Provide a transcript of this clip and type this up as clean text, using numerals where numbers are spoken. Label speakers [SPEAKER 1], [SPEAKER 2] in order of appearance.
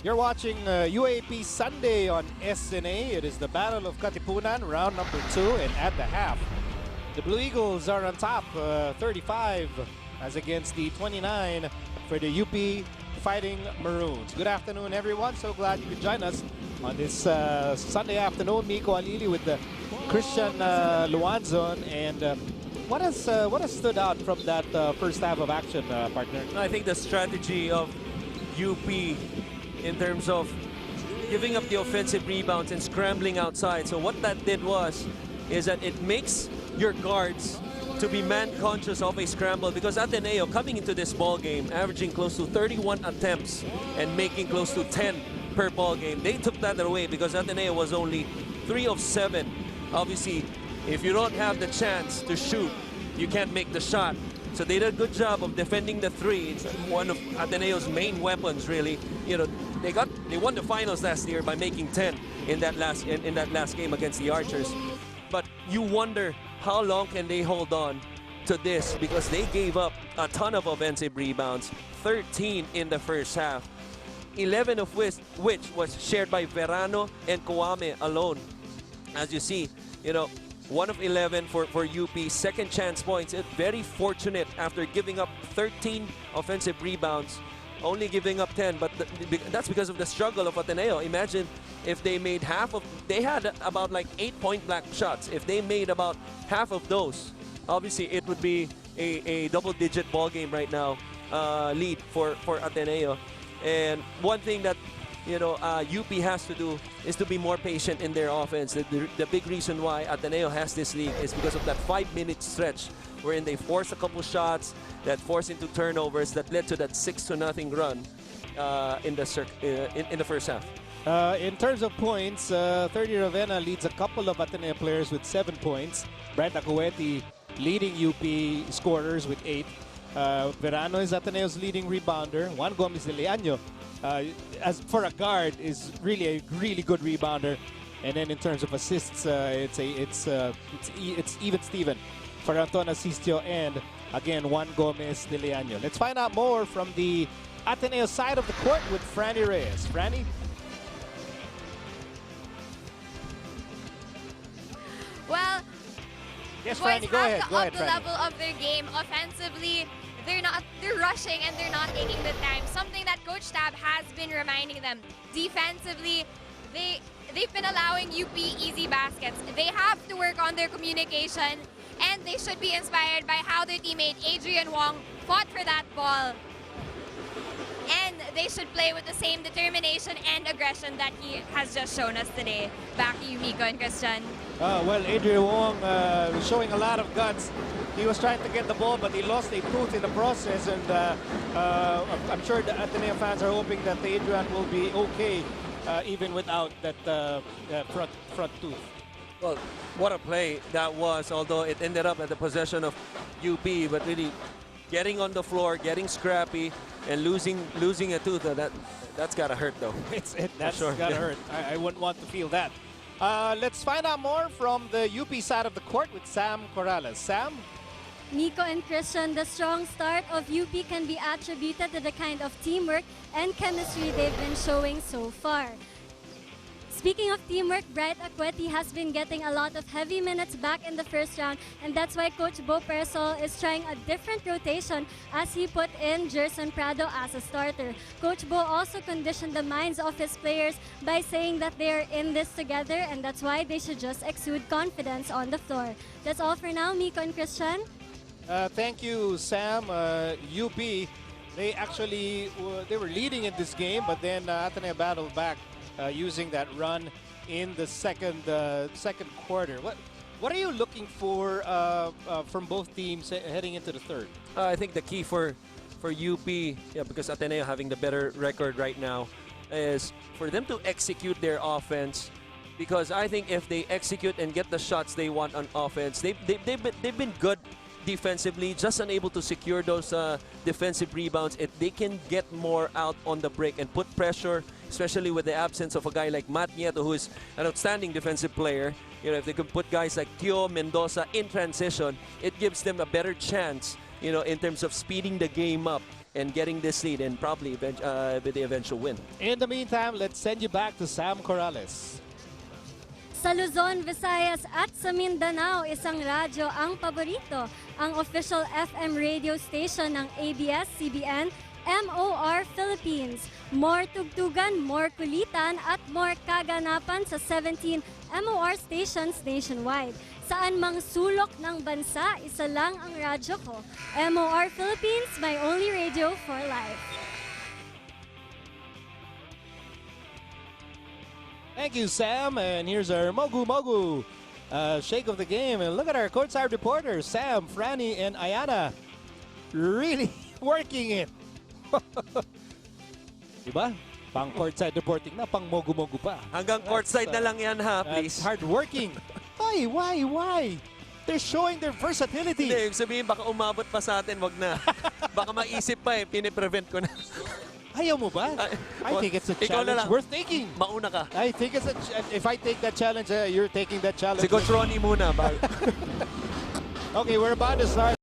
[SPEAKER 1] You're watching UAAP Sunday on SNA. It is the Battle of Katipunan, round number 2, and at the half, the Blue Eagles are on top, 35 as against the 29 for the UP Fighting Maroons. Good afternoon, everyone. So glad you could join us on this Sunday afternoon. Mico, Halili with the Christian Luanzon. And what has stood out from that first half of action, partner?
[SPEAKER 2] I think the strategy of UP in terms of giving up the offensive rebounds and scrambling outside. So what that did is that it makes your guards to be man-conscious of a scramble, because Ateneo coming into this ball game averaging close to 31 attempts and making close to 10 per ball game. They took that away because Ateneo was only 3 of 7. Obviously, if you don't have the chance to shoot, you can't make the shot. So they did a good job of defending the 3. It's one of Ateneo's main weapons, really. You know, they won the finals last year by making 10 in that last game against the Archers. But you wonder how long can they hold on to this, because they gave up a ton of offensive rebounds, 13 in the first half, 11 of which was shared by Verano and Kouame alone. As you see, you know, 1 of 11 for UP, second chance points. It's very fortunate after giving up 13 offensive rebounds, only giving up 10, but that's because of the struggle of Ateneo. Imagine if they made half of, they had about like 8 point-blank shots. If they made about half of those, obviously it would be a double-digit ball game right now, lead for Ateneo. And one thing that, you know, UP has to do is to be more patient in their offense. The big reason why Ateneo has this lead is because of that 5-minute stretch wherein they forced a couple shots that forced into turnovers that led to that 6-0 run in the first half.
[SPEAKER 1] In terms of points, 30 Ravenna leads a couple of Ateneo players with 7 points. Brett Acueti leading UP scorers with 8. Verano is Ateneo's leading rebounder. Juan Gomez de Leaño, as for a guard, is really a really good rebounder. And then in terms of assists, it's even Steven for Anton Asistio and again Juan Gomez de Leaño. Let's find out more from the Ateneo side of the court with Franny Reyes. Franny?
[SPEAKER 3] Well,
[SPEAKER 1] yes,
[SPEAKER 3] boys
[SPEAKER 1] Franny, go ahead.
[SPEAKER 3] have to up the level of their game offensively. They're rushing and they're not taking the time. Something that Coach Tab has been reminding them. Defensively, they've been allowing UP easy baskets. They have to work on their communication, and they should be inspired by how their teammate Adrian Wong fought for that ball. And they should play with the same determination and aggression that he has just shown us today. Back to you, Mico and Christian.
[SPEAKER 1] Well, Adrian Wong was showing a lot of guts. He was trying to get the ball, but he lost a tooth in the process. And I'm sure the Ateneo fans are hoping that Adrian will be okay, even without that front tooth.
[SPEAKER 2] Well, what a play that was, although it ended up at the possession of UP, but really getting on the floor, getting scrappy, and losing a tooth, that's gotta hurt though.
[SPEAKER 1] That's
[SPEAKER 2] sure.
[SPEAKER 1] gotta hurt. I wouldn't want to feel that. Let's find out more from the UP side of the court with Sam Corrales. Sam?
[SPEAKER 4] Mico and Christian, the strong start of UP can be attributed to the kind of teamwork and chemistry they've been showing so far. Speaking of teamwork, Bright Acueti has been getting a lot of heavy minutes back in the first round, and that's why Coach Bo Persol is trying a different rotation as he put in Jerson Prado as a starter. Coach Bo also conditioned the minds of his players by saying that they are in this together, and that's why they should just exude confidence on the floor. That's all for now, Mico and Christian.
[SPEAKER 1] Thank you, Sam. UP, they actually they were leading in this game, but then Ateneo battled back using that run in the second quarter. What are you looking for from both teams heading into the third?
[SPEAKER 2] I think the key for UP, because Ateneo having the better record right now, is for them to execute their offense. Because I think if they execute and get the shots they want on offense, they've been good defensively, just unable to secure those defensive rebounds. They can get more out on the break and put pressure, especially with the absence of a guy like Matt Nieto, who is an outstanding defensive player. You know, if they can put guys like Tio Mendoza in transition, it gives them a better chance, you know, in terms of speeding the game up and getting this lead and probably with the eventual win.
[SPEAKER 1] In the meantime, let's send you back to Sam Corrales.
[SPEAKER 4] Sa Luzon, Visayas at sa Mindanao, isang radyo ang paborito, ang official FM radio station ng ABS-CBN, MOR Philippines. More tugtugan, more kulitan at more kaganapan sa 17 MOR stations nationwide. Saan mang sulok ng bansa, isa lang ang radyo ko. MOR Philippines, my only radio for life.
[SPEAKER 1] Thank you, Sam. And here's our Mogu Mogu shake of the game. And look at our courtside reporters, Sam, Franny, and Ayana. Really working it. Diba? Pang courtside reporting na, pang Mogu Mogu pa.
[SPEAKER 2] Hanggang courtside na lang yan ha, please.
[SPEAKER 1] Hard working. Why? They're showing their versatility.
[SPEAKER 2] Hindi, sabihin baka umabot pa sa atin, wag na. Baka maisip pa piniprevent ko na.
[SPEAKER 1] Ayaw mo ba? I think it's a challenge worth taking.
[SPEAKER 2] Mauna ka.
[SPEAKER 1] I think it's if I take that challenge, you're taking that challenge.
[SPEAKER 2] Si Coach Ronnie muna.
[SPEAKER 1] Okay, we're about to start.